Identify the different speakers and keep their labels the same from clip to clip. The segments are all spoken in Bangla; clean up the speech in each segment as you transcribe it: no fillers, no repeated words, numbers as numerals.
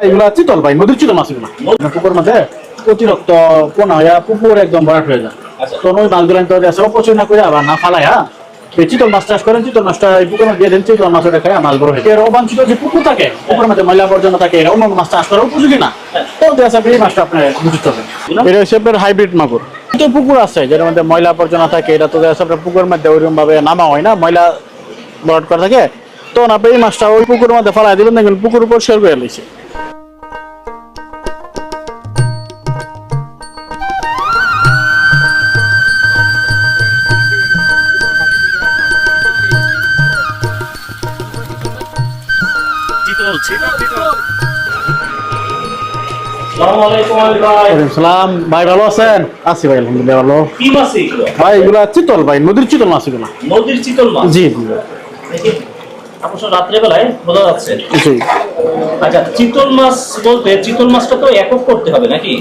Speaker 1: এগুলা চিতল ভাই, নদীর চিতল মাছ এগুলো। পুকুর মধ্যে অতিরিক্ত পোনা হইয়া পুকুর একদম ভরাট হয়ে যায়। তো ওই মাছগুলো তো অপচয় না করে আবার না ফালাইয়া চিতল মাছ চাষ করেন, চিতল মাছটা এই পুকুরের দিয়ে দেন, চিতল মাছ ওটা খায় মাছ বড় হয়। এর অবাঞ্ছিত যে পুকুর থাকে, পুকুরের মধ্যে ময়লা আবর্জনা থাকে, এরা অন্য মাছ চাষ করার উপযোগী না। তো এই মাছটা আপনার বুঝতে হবে। এটা হচ্ছে আপনার হাইব্রিড মাগুর। তো পুকুর আছে যেটার মধ্যে ময়লা আবর্জনা থাকে, এটা তো আপনার পুকুরের মধ্যে ওইরকম ভাবে নামা হয় না, ময়লা ভরাট করা থাকে। তখন আপনি এই মাছটা ওই পুকুরের মধ্যে ফেলাই দিবেন, দেখবেন পুকুর উপর শেয়ার করে লিছে। ভাই ভালো আছেন? আছি ভাই, আলহামদুলিল্লাহ ভালো।
Speaker 2: কি মাছ এগুলো?
Speaker 1: ভাই এগুলা চিতল ভাই, নদীর চিতল মাছ এগুলো।
Speaker 2: নদীর চিতল মাছ?
Speaker 1: জি
Speaker 2: জি। অবশ্য রাত্রে বেলায় বোঝা যাচ্ছে।
Speaker 1: জি।
Speaker 2: আচ্ছা, চিতল মাছ বলতে চিতল মাছটা তো একক করতে হবে নাকি?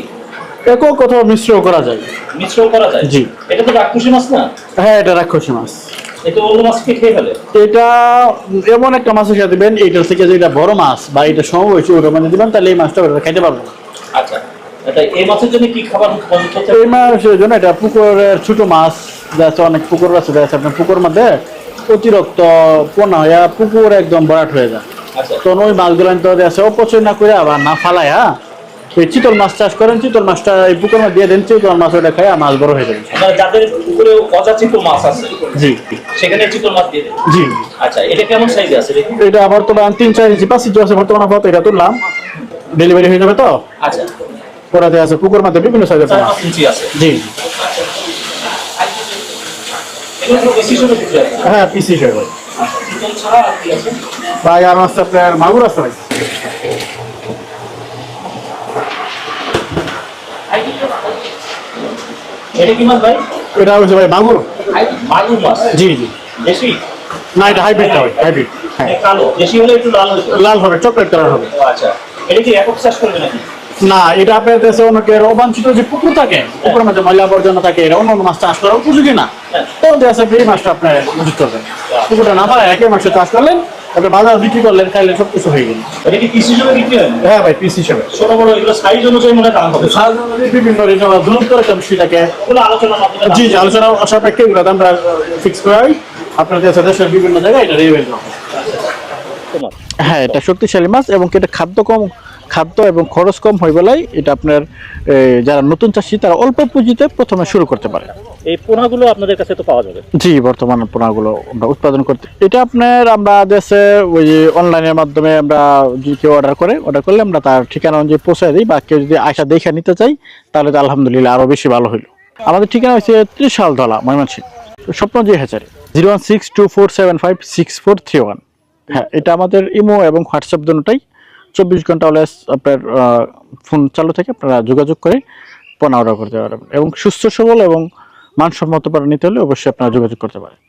Speaker 1: একক কোথাও মিশ্র করা যায়।
Speaker 2: মিশ্র করা যায়?
Speaker 1: জি।
Speaker 2: এটা তো রাক্ষসী মাছ না?
Speaker 1: হ্যাঁ, এটা রাক্ষসী মাছ।
Speaker 2: এটা অন্য মাছকে খেয়ে ফেলে?
Speaker 1: এটা এমন একটা মাছের সাথে দিবেন, এইটার থেকে যেটা বড় মাছ বা এটা সমবয়সী ওটা মানে দিবেন, তাহলে এই মাছটা খাইতে পারবো না।
Speaker 2: আচ্ছা, এই মাছের জন্য কি খাবার?
Speaker 1: এই মাছের জন্য এটা পুকুরের ছোট মাছ যাচ্ছে, অনেক পুকুর আছে যাচ্ছে আপনার পুকুর মধ্যে অতিরিক্ত পোনা হইয়া পুকুর একদম ভরাট হয়ে যায়। তো ওই মাছগুলো তো আছে অপচয় না করে আবার না ফালাইয়া চিতল মাছ চাষ করেন, চিতল মাছটা এই পুকুর মধ্যে দিয়ে দেন, চিতল মাছ ওটা খায় মাছ বড় হয়ে যাবে।
Speaker 2: যাদের পুকুরে অযাচিত মাছ আছে,
Speaker 1: জি,
Speaker 2: সেখানে চিতল মাছ দিয়ে দেন?
Speaker 1: জি।
Speaker 2: আচ্ছা, এটা কেমন সাইজ আছে?
Speaker 1: এটা বর্তমান 3-4 ইঞ্চি 5 ইঞ্চি আছে বর্তমান আপাতত। এটা তুললাম, ডেলিভারি হয়ে যাবে। তো
Speaker 2: আচ্ছা,
Speaker 1: পড়াতে আছে পুকুর মধ্যে বিভিন্ন সাইজের মাছ।
Speaker 2: 5 ইঞ্চি আছে?
Speaker 1: জি।
Speaker 2: হ্যাঁ,
Speaker 1: হ্যাঁ, পিসি হিসেবে ভাই। আর মাছ আপনার মাগুর আছে ভাই।
Speaker 2: এটা কি মাছ ভাই?
Speaker 1: এটা হচ্ছে ভাই মাগুর।
Speaker 2: মাগুর মাছ?
Speaker 1: জি জি।
Speaker 2: দেশি
Speaker 1: না, এটা হাইব্রিড ভাই, হাইব্রিড। হ্যাঁ,
Speaker 2: কালো। দেশি হলে একটু লাল হবে।
Speaker 1: লাল হবে, চকলেট কালার হবে।
Speaker 2: আচ্ছা, এটা কি একক চাষ করবে নাকি?
Speaker 1: না, এটা আপনার দেশে অনেকের অবাঞ্ছিত যে পুকুর থাকে, পুকুরের মধ্যে ময়লা আবর্জনা থাকে, এটা অন্য মাছ চাষ করার উপযোগী না। তো দেশে এই মাছটা আপনার বুঝতে হবে। পুকুরটা না পারে একই মাছটা চাষ করলেন, তারপরে বাজার বিক্রি করলেন, খাইলেন, সবকিছু হয়ে গেল।
Speaker 2: এটা কি পিস হিসেবে বিক্রি হয়?
Speaker 1: হ্যাঁ ভাই, পিস হিসেবে।
Speaker 2: ছোট বড় এগুলো সাইজ অনুযায়ী মনে দাম হবে?
Speaker 1: বিভিন্ন দূরত্ব একটা বিষয় থাকে।
Speaker 2: আলোচনা
Speaker 1: জি জি, আলোচনা সাপেক্ষে এগুলো আমরা ফিক্স করাই। আপনার দেশের বিভিন্ন জায়গায় এটা রেভেল। হ্যাঁ, এটা শক্তিশালী মাছ এবং এটা খাদ্য এবং খরচ কম হয়ে বেলায় এটা আপনার যারা নতুন চাষি তারা অল্প পুঁজিতে প্রথমে শুরু করতে পারে।
Speaker 2: এই পোনাগুলো আপনাদের কাছে তো পাওয়া যাবে?
Speaker 1: জি, বর্তমানে পোনাগুলো আমরা উৎপাদন করতে, এটা আপনার আমরা দেশে ওই অনলাইনের মাধ্যমে আমরা যদি কেউ অর্ডার করলে আমরা তার ঠিকানা অনুযায়ী পৌঁছে দিই, বা কেউ যদি আশা দেখে নিতে চাই তাহলে তো আলহামদুলিল্লাহ আরো বেশি ভালো হইলো। আমাদের ঠিকানা হচ্ছে ত্রিশালতলা, ময়মনসিংহ, স্বপ্নজয় হ্যাচারি, 01624756431। হ্যাঁ, এটা আমাদের ইমো এবং হোয়াটসঅ্যাপ দুটোই 24 ঘন্টা অলওয়েজ আপনার ফোন চালু থেকে আপনারা যোগাযোগ করে পণ্য অর্ডার করতে পারবেন। এবং সুস্থ সবল এবং মানসম্মত নিতে হলে অবশ্যই আপনারা যোগাযোগ করতে পারেন।